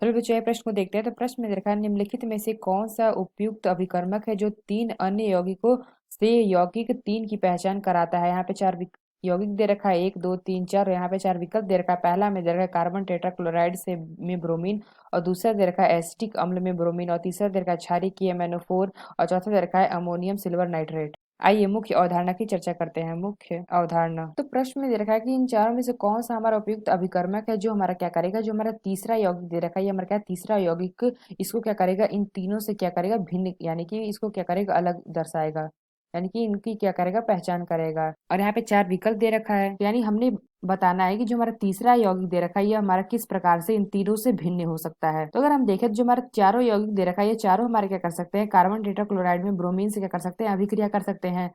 चलो बच्चों ये प्रश्न को देखते हैं। तो प्रश्न में देखा है, निम्नलिखित में से कौन सा उपयुक्त अभिकर्मक है जो तीन अन्य यौगिकों से यौगिक तीन की पहचान कराता है। यहाँ पे चार यौगिक दे रखा है, एक दो तीन चार, और यहाँ पे चार विकल्प दे रखा है। पहला में दे रखा है कार्बन टेट्राक्लोराइड से में ब्रोमीन, और दूसरा दे रखा है एसिटिक अम्ल में ब्रोमीन, और तीसरा दे रखा है क्षारीय KMnO4, और चौथा दे रखा है अमोनियम सिल्वर नाइट्रेट। आइए मुख्य अवधारणा की चर्चा करते हैं। मुख्य अवधारणा, तो प्रश्न में दे रखा है कि इन चारों में से कौन सा हमारा उपयुक्त अभिकर्मक है जो हमारा क्या करेगा, जो हमारा तीसरा यौगिक दे रखा है, ये हमारा क्या है, तीसरा यौगिक, इसको क्या करेगा, इन तीनों से क्या करेगा, भिन्न, यानी कि इसको क्या करेगा, अलग दर्शाएगा, यानी कि इनकी क्या करेगा, पहचान करेगा। और यहाँ पे चार विकल्प दे रखा है, तो यानी हमने बताना है कि जो हमारा तीसरा यौगिक दे रखा है ये हमारा किस प्रकार से इन तीनों से भिन्न हो सकता है। तो अगर हम देखें तो जो हमारा चारों यौगिक दे रखा है ये चारों हमारे क्या कर सकते हैं, कार्बन टेट्राक्लोराइड में ब्रोमीन से क्या कर सकते हैं, अभिक्रिया कर सकते हैं।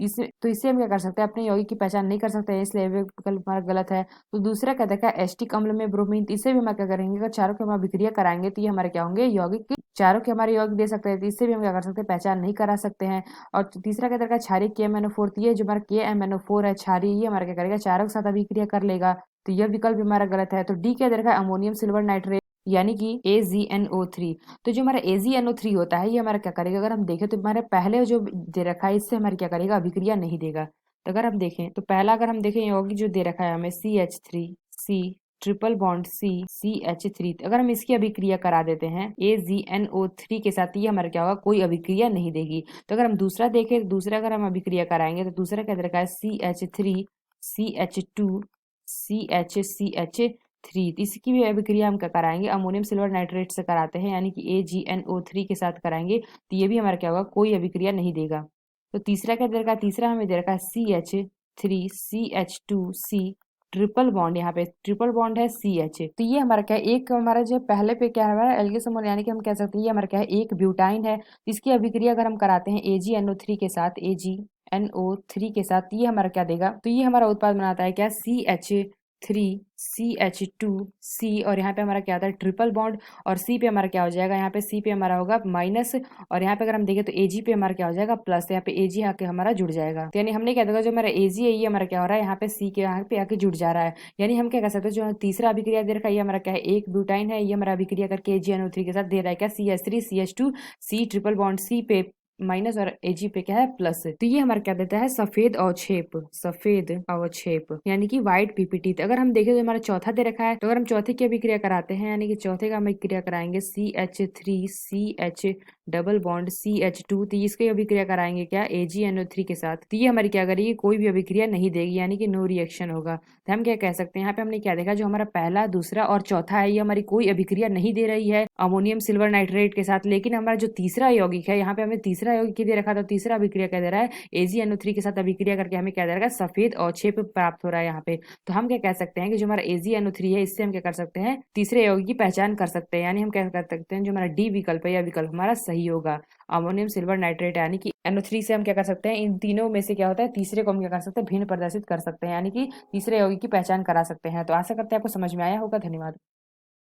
इससे हम क्या कर सकते हैं, अपने यौगिक की पहचान नहीं कर सकते हैं, इसलिए ये विकल्प हमारा गलत है। तो दूसरा क्या देखा है, एसिटिक अम्ल में ब्रोमीन, तो इससे भी हम क्या करेंगे, अगर चारों की हम अभिक्रिया कराएंगे तो ये हमारे क्या होंगे, यौगिक की चारों के हमारे यौगिक दे सकते हैं, तो इससे भी हम क्या कर सकते हैं, पहचान नहीं करा सकते हैं। और तीसरा क्या देखा है, क्षारीय KMnO4, तो ये जो हमारा KMnO4 है क्षारीय, ये हमारा क्या करेगा, चारों के साथ अभिक्रिया कर लेगा, तो यह विकल्प भी हमारा गलत है। तो डी क्या दे रखा है, अमोनियम सिल्वर नाइट्रेट, यानी कि AgNO3। तो जो हमारा AgNO3 होता है ये हमारा क्या करेगा, अगर हम देखें तो हमारे पहले जो दे रखा है इससे हमारी क्या करेगा, अभिक्रिया नहीं देगा। तो अगर हम देखें तो पहला अगर हम देखें यौगिक जो दे रखा है हमें CH3C ट्रिपल बॉन्ड CH3, अगर हम इसकी अभिक्रिया करा देते हैं AgNO3 के साथ, ये हमारा क्या होगा, कोई अभिक्रिया नहीं देगी। तो अगर हम दूसरा देखें तो दूसरा अगर हम अभिक्रिया कराएंगे तो दूसरा क्या दे रखा है, CH3CH2CH3, तो इसकी भी अभिक्रिया हम क्या कराएंगे, अमोनियम सिल्वर नाइट्रेट से कराते हैं, यानी कि AgNO3 के साथ कराएंगे, तो ये भी हमारा क्या होगा, कोई अभिक्रिया नहीं देगा। तो तीसरा क्या दे रखा है, तीसरा हमें दे रखा है CH3CH2C ट्रिपल बॉन्ड, यहाँ पे ट्रिपल बॉन्ड है CH, तो ये हमारा क्या है, एक हमारा जो पहले पे क्या है, हमारा एल्गेन समूह, यानी कि हम कह सकते हैं ये हमारा क्या है, एक ब्यूटाइन है। इसकी अभिक्रिया अगर हम कराते हैं AgNO3 के साथ, AgNO3 के साथ, तो ये हमारा क्या देगा, तो ये हमारा उत्पाद बनाता है क्या, CH3CH2C, और यहाँ पे हमारा क्या आता है, ट्रिपल बॉन्ड, और C पे हमारा क्या हो जाएगा, यहाँ पे C पे हमारा होगा माइनस, और यहाँ पे अगर हम देखें तो Ag पे हमारा क्या हो जाएगा, प्लस, यहाँ पे Ag आके हमारा जुड़ जाएगा। तो यानी हमने क्या देखा, जो हमारा Ag है ये हमारा क्या हो रहा है, यहाँ पे C के यहाँ पे आके जुड़ जा रहा है। यानी हम क्या कर सकते हैं, जो तीसरा अभिक्रिया दे रखा है ये हमारा क्या है, एक ब्यूटाइन है, ये हमारा अभिक्रिया करके AgNO3 के साथ दे रहा है क्या, CH3CH2C ट्रिपल बॉन्ड C पे माइनस, और Ag पे क्या है, प्लस। तो ये हमारा क्या देता है, सफेद अवक्षेप, सफेद अवक्षेप, यानी कि व्हाइट पीपीटी। तो अगर हम देखें तो हमारा चौथा दे रखा है, तो अगर हम चौथे की अभिक्रिया कराते हैं, यानी कि चौथे का हम अभिक्रिया कराएंगे CH3CH डबल बॉन्ड CH2, तो इसकी अभिक्रिया कराएंगे क्या, AgNO3 के साथ, तो ये हमारी क्या करेगी, कोई भी अभिक्रिया नहीं देगी, यानी कि नो रिएक्शन होगा। तो हम क्या कह सकते हैं, यहाँ पे हमने क्या देखा, जो हमारा पहला दूसरा और चौथा है ये हमारी कोई अभिक्रिया नहीं दे रही है अमोनियम सिल्वर नाइट्रेट के साथ, लेकिन हमारा जो तीसरा यौगिक है, यहाँ पे हमें तीसरा यौगिक दे रखा था, तीसरा अभिक्रिया क्या दे रहा है, AgNO3 के साथ अभिक्रिया करके हमें क्या दे रहा है, सफेद अवक्षेप प्राप्त हो रहा है यहाँ पे। तो हम क्या कह सकते हैं कि जो हमारा AgNO3 है इससे हम क्या कर सकते हैं, तीसरे यौगिक की पहचान कर सकते हैं, यानी हम क्या कर सकते हैं, जो हमारा डी विकल्प है यह विकल्प हमारा सही होगा, अमोनियम सिल्वर नाइट्रेट, यानी कि NO3 से हम क्या कर सकते हैं, इन तीनों में से क्या होता है, तीसरे को हम क्या कर सकते हैं, भिन्न प्रदर्शित कर सकते हैं, यानी कि तीसरे यौगिक की पहचान करा सकते हैं। तो आशा करते हैं आपको समझ में आया होगा। धन्यवाद।